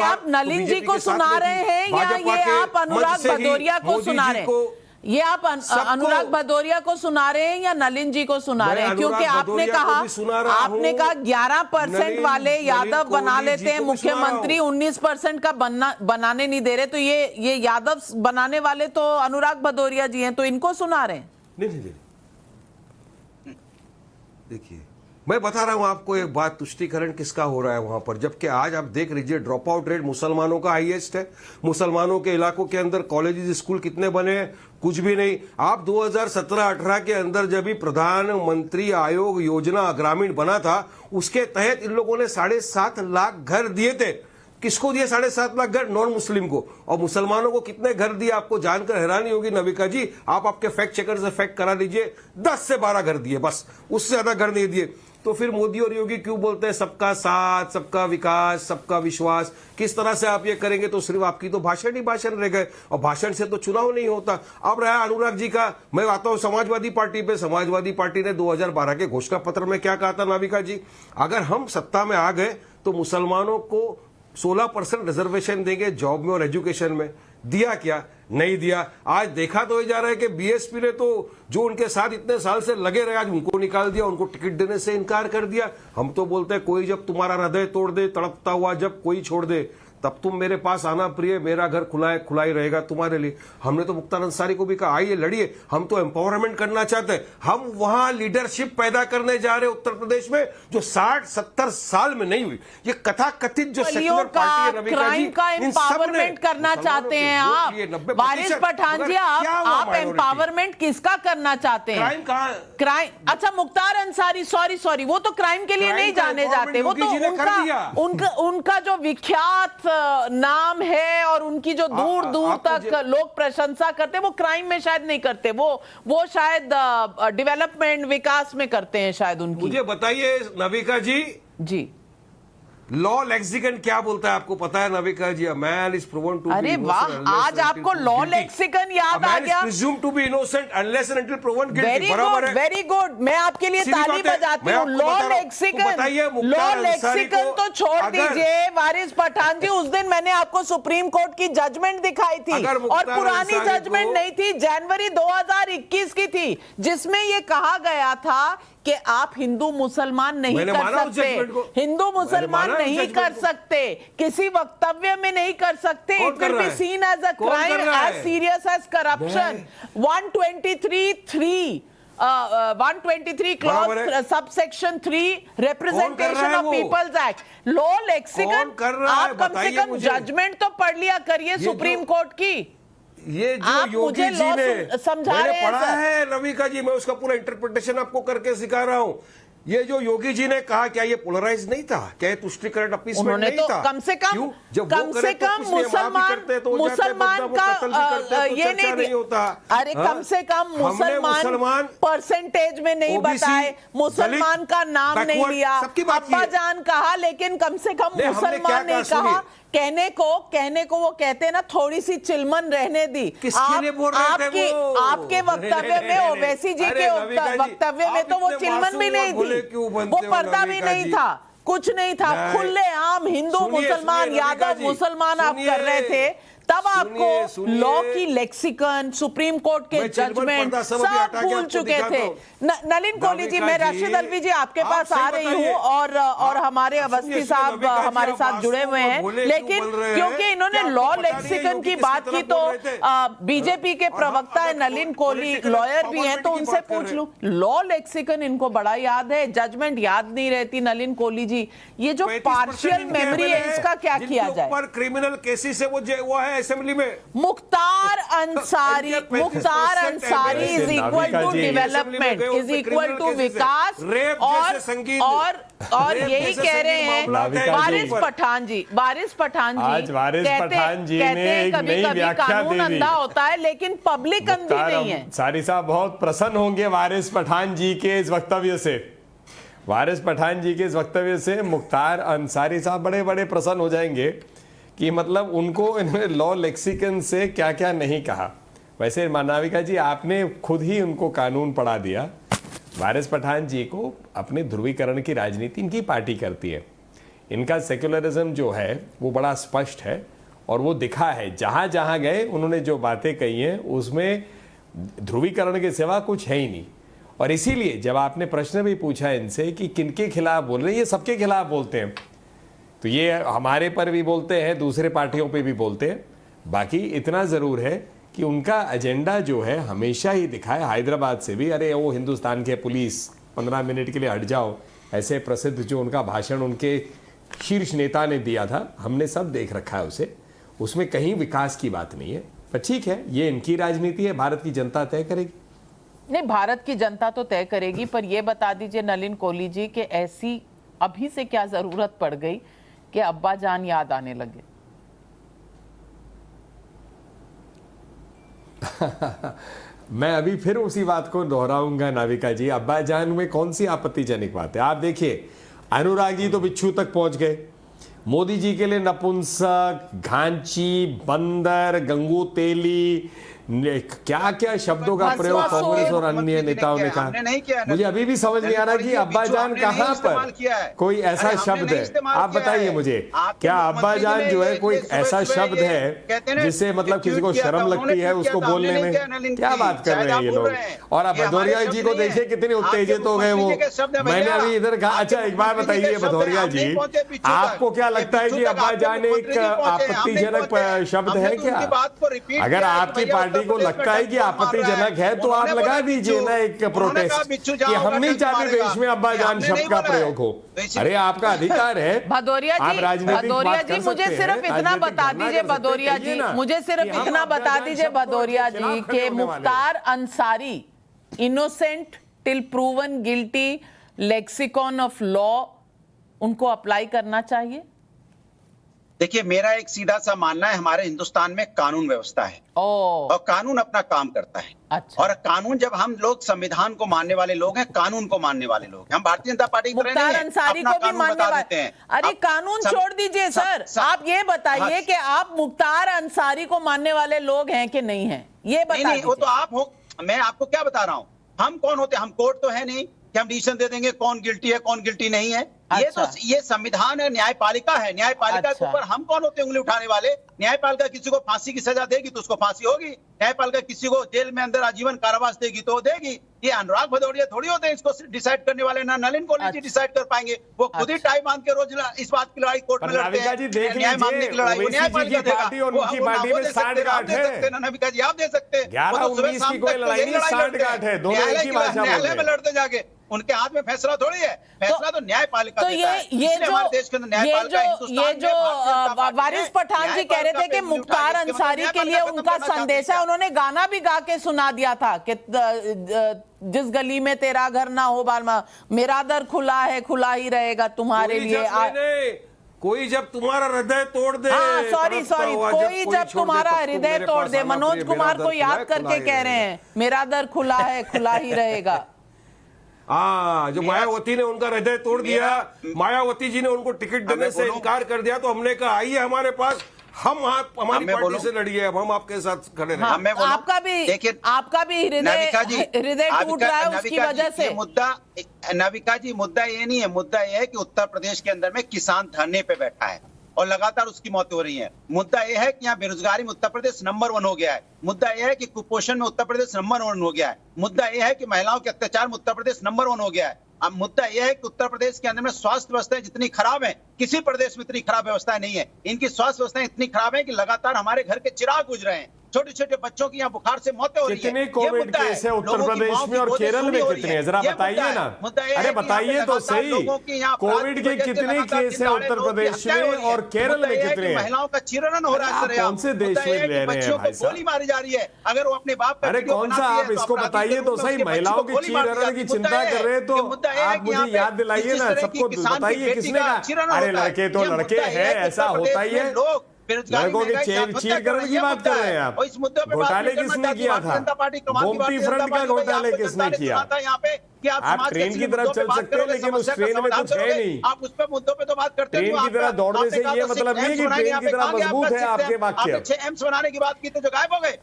आप नलिन जी को सुना रहे हैं या ये आप अनुराग भदौरिया को सुना रहे हैं? ये आप अनुराग भदौरिया को सुना रहे हैं या नलिन जी को सुना रहे हैं? क्योंकि आपने कहा 11% वाले यादव बना लेते हैं मुख्यमंत्री, 19% का बनाने नहीं दे रहे, तो ये यादव बनाने वाले तो अनुराग भदौरिया जी हैं, तो इनको सुना रहे हैं? नहीं, देखिए मैं बता रहा हूं आपको एक बात, तुष्टीकरण किसका हो रहा है वहां पर, जबकि आज आप देख लीजिए ड्रॉप आउट रेट मुसलमानों का हाईएस्ट है। मुसलमानों के इलाकों के अंदर कॉलेजेस स्कूल कितने बने हैं? कुछ भी नहीं। आप 2017-18 के अंदर जब भी प्रधानमंत्री आयोग योजना ग्रामीण बना था, उसके तहत इन लोगों ने 7.5 लाख घर दिए थे। किसको दिए 7.5 लाख घर? नॉन मुस्लिम को। और मुसलमानों को कितने घर दिए आपको जानकर हैरानी होगी नविका जी, आप आपके फैक्ट चेकर से फैक्ट करा दीजिए, 10 से 12 घर दिए बस, उससे ज्यादा घर नहीं दिए। तो फिर मोदी और योगी क्यों बोलते हैं सबका साथ, सबका विकास, सबका विश्वास? किस तरह से आप ये करेंगे तो सिर्फ आपकी तो भाषण ही भाषण रह गए, और भाषण से तो चुनाव नहीं होता। अब रहा अनुराग जी का, मैं आता हूं समाजवादी पार्टी पे। समाजवादी पार्टी ने 2012 के घोषणा पत्र में क्या कहा था नाविका जी? अगर हम सत्ता में आ गए तो मुसलमानों को 16% रिजर्वेशन देंगे जॉब में और एजुकेशन में। दिया क्या? नहीं दिया। आज देखा तो ये जा रहा है कि बीएसपी ने तो जो उनके साथ इतने साल से लगे रहे, आज उनको निकाल दिया, उनको टिकट देने से इनकार कर दिया। हम तो बोलते हैं कोई जब तुम्हारा हृदय तोड़ दे, तड़पता हुआ जब कोई छोड़ दे, तब तुम मेरे पास आना प्रिय, मेरा घर खुला ही रहेगा तुम्हारे लिए। हमने तो मुख्तार अंसारी को भी कहा आइए लड़िए, हम तो एम्पावरमेंट करना चाहते हैं। हम वहां लीडरशिप पैदा करने जा रहे हैं उत्तर प्रदेश में जो 60-70 साल में नहीं हुई। ये कथा कथित जो सेक्युलर पार्टी है नविका जी, का एम्पावरमेंट करना चाहते हैं आप। वारिस पठान जी, आप एम्पावरमेंट किसका करना चाहते हैं? क्राइम कहां? क्राइम, अच्छा मुख्तार अंसारी, सॉरी, वो तो क्राइम के लिए नहीं जाने जाते, वो तो उनका जो विख्यात नाम है और उनकी जो दूर दूर तक लोग प्रशंसा करते हैं, वो क्राइम में शायद नहीं करते, वो शायद डेवलपमेंट विकास में करते हैं शायद उनकी। मुझे बताइए नविका जी, लॉ लेक्सिकन क्या बोलता है आपको पता है Navika ji? Man is proven to be अरे वाह, आज आपको लॉ लेक्सिकन याद आ गया। Presume to be innocent unless and until proven guilty. बराबर है, वेरी गुड, मैं आपके लिए ताली बजाती हूँ। लॉ लेक्सिकन तो छोड़ दीजिए वारिस पठान जी, उस दिन मैंने आपको सुप्रीम कोर्ट की जजमेंट दिखाई थी, और पुरानी जजमेंट नहीं थी, जनवरी 2021 की थी, जिसमें यह कहा गया था कि आप हिंदू मुसलमान नहीं कर सकते, हिंदू मुसलमान नहीं कर सकते, किसी वक्तव्य में नहीं कर सकते। It will be seen as a crime as serious as corruption. 123 clause subsection 3 representation of people's act, law lexicon. आप कम से कम जजमेंट तो पढ़ लिया करिए सुप्रीम कोर्ट की। ये जो योगी जी ने मैंने पढ़ा है नविका जी, मैं उसका पूरा इंटरप्रिटेशन आपको करके सिखा रहा हूं। ये जो योगी जी ने कहा, क्या ये पोलराइज नहीं था? क्या ये तुष्टीकरण अपीसमेंट नहीं तो था? कम से कम मुसलमान का ये नहीं होता। अरे कम से कम मुसलमान परसेंटेज में नहीं बताए, मुसलमान का नाम नहीं लिया, अब्बा जान कहा, लेकिन कम से कम मुसलमान नहीं कहा। कहने को वो कहते हैं ना, थोड़ी सी चिलमन रहने दी। आपके वक्तव्य में, ओवैसी जी के वक्तव्य में तो वो चिलमन भी नहीं थी, वो पर्दा भी नहीं था, कुछ नहीं था, खुलेआम हिंदू मुसलमान यादव मुसलमान आप कर रहे थे। तब आपको लॉ की लेक्सिकन, सुप्रीम कोर्ट के जजमेंट सब भूल चुके थे। नलिन कोहली जी, मैं राशिद अलवी जी आपके पास आ रही हूँ, और हमारे अवस्थी साहब हमारे साथ जुड़े हुए हैं, लेकिन क्योंकि इन्होंने लॉ लेक्सिकन की बात की, तो बीजेपी के प्रवक्ता है नलिन कोहली, लॉयर भी हैं, तो उनसे पूछ लूं, लॉ लेक्सिकन इनको बड़ा याद है, जजमेंट याद नहीं रहती। नलिन कोहली जी, ये जो पार्शियल मेमोरी है, इसका क्या किया जाए? क्रिमिनल केसेस से वो है असेंबली में। Mukhtar Ansari is equal to development, is equal to vikas, और यही कह रहे हैं वारिस पठान जी। आज वारिस पठान जी ने एक नई व्याख्या दे दी। अंधा होता है लेकिन पब्लिक अंधी नहीं है। अंसारी साहब बहुत प्रसन्न होंगे वारिस पठान जी के इस वक्तव्य से। वारिस पठान जी के इस वक्तव्य से मुख्तार अंसारी साहब बड़े बड़े प्रसन्न हो जाएंगे कि मतलब उनको इन्होंने लॉ लेक्सिकन से क्या क्या नहीं कहा। वैसे नाविका जी, आपने खुद ही उनको कानून पढ़ा दिया। वारिस पठान जी को अपने ध्रुवीकरण की राजनीति इनकी पार्टी करती है। इनका सेक्युलरिज्म जो है वो बड़ा स्पष्ट है और वो दिखा है। जहां जहां गए उन्होंने जो बातें कही हैं उसमें ध्रुवीकरण के सिवा कुछ है ही नहीं। और इसीलिए जब आपने प्रश्न भी पूछा इनसे कि किनके खिलाफ बोल रहे हैं, ये सबके खिलाफ बोलते हैं। तो ये हमारे पर भी बोलते हैं, दूसरे पार्टियों पे भी बोलते हैं। बाकी इतना ज़रूर है कि उनका एजेंडा जो है हमेशा ही दिखा है। हैदराबाद से भी, अरे वो हिंदुस्तान के पुलिस 15 मिनट के लिए हट जाओ, ऐसे प्रसिद्ध जो उनका भाषण उनके शीर्ष नेता ने दिया था, हमने सब देख रखा है उसे। उसमें कहीं विकास की बात नहीं है। पर ठीक है, ये इनकी राजनीति है, भारत की जनता तय करेगी। नहीं, भारत की जनता तो तय करेगी, पर यह बता दीजिए नलिन कोहली जी कि ऐसी अभी से क्या जरूरत पड़ गई कि अब्बा जान याद आने लगे? मैं अभी फिर उसी बात को दोहराऊंगा नाविका जी। अब्बा जान में कौन सी आपत्तिजनक बात है? आप देखिए, अनुराग जी तो बिच्छू तक पहुंच गए। मोदी जी के लिए नपुंसक, घांची, बंदर, गंगू तेली, क्या क्या शब्दों का प्रयोग कांग्रेस और अन्य नेताओं ने कहा। मुझे अभी भी समझ नहीं आ रहा कि अब्बा जान कहां पर कोई ऐसा शब्द है। आप बताइए मुझे, क्या अब्बा जान जो है कोई ऐसा शब्द है जिससे मतलब किसी को शर्म लगती है उसको बोलने में? क्या बात कर रहे हैं ये लोग। और अब भदौरिया जी को देखिए कितने उत्तेजित हो गए वो। मैंने अभी इधर कहा, अच्छा एक बार बताइए भदौरिया जी, आपको क्या लगता है कि अब्बा जान एक आपत्तिजनक शब्द है क्या? अगर आपकी पार्टी को लगता है कि आपत्तिजनक है तो आप लगा दीजिए ना एक प्रोटेस्ट कि हम नहीं चाहते देश में अब्बा जान शब्द का प्रयोग हो। अरे आपका अधिकार है। भदौरिया जी मुझे सिर्फ इतना बता दीजिए, भदौरिया जी मुझे सिर्फ इतना बता दीजिए भदौरिया जी के Mukhtar Ansari innocent till proven guilty lexicon of law उनको अप्लाई करना चाहिए? देखिए, मेरा एक सीधा सा मानना है, हमारे हिंदुस्तान में कानून व्यवस्था है और कानून अपना काम करता है। अच्छा। और कानून, जब हम लोग संविधान को मानने वाले लोग हैं, कानून को मानने वाले लोग हैं, हम भारतीय जनता पार्टी की तरह नहीं है, अंसारी को भी मानने वाले हैं। अरे कानून छोड़ दीजिए सर, आप ये बताइए कि आप मुख्तार अंसारी को मानने वाले लोग हैं कि नहीं है, ये बताइए। वो तो आप हो, मैं आपको क्या बता रहा हूँ। हम कौन होते हैं? हम कोर्ट तो है नहीं कि हम डिसीजन दे देंगे कौन गिल्टी है कौन गिल्टी नहीं है। अच्छा। ये संविधान है, न्यायपालिका है। न्यायपालिका के ऊपर हम कौन होते हैं उंगली उठाने वाले? न्यायपालिका किसी को फांसी की सजा देगी तो उसको फांसी होगी। न्यायपालिका किसी को जेल में अंदर आजीवन कारावास देगी तो देगी। ये अनुराग भदौरिया थोड़ी होते हैं इसको डिसाइड करने वाले, ना नलिन कोहली जी डिसाइड कर पाएंगे। वो खुद ही टाई बांध के रोज इस बात की लड़ाई कोर्ट में लड़ते हैं, न्याय मांगने की लड़ाई न्यायपालिका देगा। नविका जी आप दे सकते हैं, न्यायालय में लड़ते जाके, उनके हाथ में फैसला थोड़ी है, फैसला तो न्यायपालिका देता है। हमारे देश के अंदर न्यायपालिका, ये जो वारिस पठान जी कह रहे थे कि मुख्तार अंसारी के लिए उनका संदेश है, उन्होंने गाना भी गा के सुना दिया था कि जिस गली में तेरा घर ना हो बालमा, मेरा दर खुला है खुला ही रहेगा तुम्हारे लिए। कोई जब तुम्हारा हृदय तोड़ दे, सॉरी कोई जब तुम्हारा हृदय तोड़ दे, मनोज कुमार को याद करके कह रहे हैं, मेरा दर खुला है खुला ही रहेगा। जो मायावती ने उनका हृदय तोड़ दिया, मायावती जी ने उनको टिकट देने से इनकार कर दिया, तो हमने कहा आइए हमारे पास, हम हमारी पार्टी से लड़िए, अब हम आपके साथ खड़े रहे। आपका भी हृदय टूट रहा है उसकी वजह से। नाविका जी, मुद्दा ये नहीं है, मुद्दा ये है कि उत्तर प्रदेश के अंदर में किसान धरने पे बैठा है और लगातार उसकी मौतें हो रही हैं। मुद्दा यह है कि यहाँ बेरोजगारी में उत्तर प्रदेश नंबर 1 हो गया है। मुद्दा यह है कि कुपोषण में उत्तर प्रदेश नंबर 1 हो गया है। मुद्दा यह है कि महिलाओं के अत्याचार में उत्तर प्रदेश नंबर 1 हो गया है। अब मुद्दा यह है कि उत्तर प्रदेश के अंदर में स्वास्थ्य व्यवस्थाएं जितनी खराब है, किसी प्रदेश में इतनी खराब व्यवस्थाएं नहीं है। इनकी स्वास्थ्य व्यवस्थाएं इतनी खराब है कि लगातार हमारे घर के चिराग बुझ रहे हैं, छोटे छोटे बच्चों की यहाँ बुखार से मौतें हो रही है। कितने कोविड केस है उत्तर प्रदेश में और केरल में कितने हैं, जरा बताइए ना। अरे बताइए तो सही, कोविड के कितने केस है उत्तर प्रदेश में और केरल में कितने हैं? महिलाओं का चीरहरण हो रहा है। कौन से देश में रह रहे हैं भाई साहब? गोली मारी जा रही है, अगर वो अपने बाप का। अरे कौन सा, आप इसको बताइए तो सही। महिलाओं की चीरहरण की चिंता कर रहे हैं तो आप मुझे याद दिलाइए ना, सबको बताइए किसने कहा। अरे लड़के तो लड़के हैं, ऐसा होता ही है। लड़कों की चीरहरण की बात कर रहे हैं आप। घोटाले किसने किया था? गोमती फ्रंट का घोटाले किसने किया? आप ट्रेन की तरफ चल सकते हैं लेकिन उस ट्रेन में कुछ है नहीं। आप उस पे मुद्दों पे तो बात करते हैं। ट्रेन की तरह दौड़ने से ये मतलब नहीं कि ट्रेन की तरह मजबूत है आपके वाक्य। 6 एम्स बनाने की बात की तो जो गायब हो गए।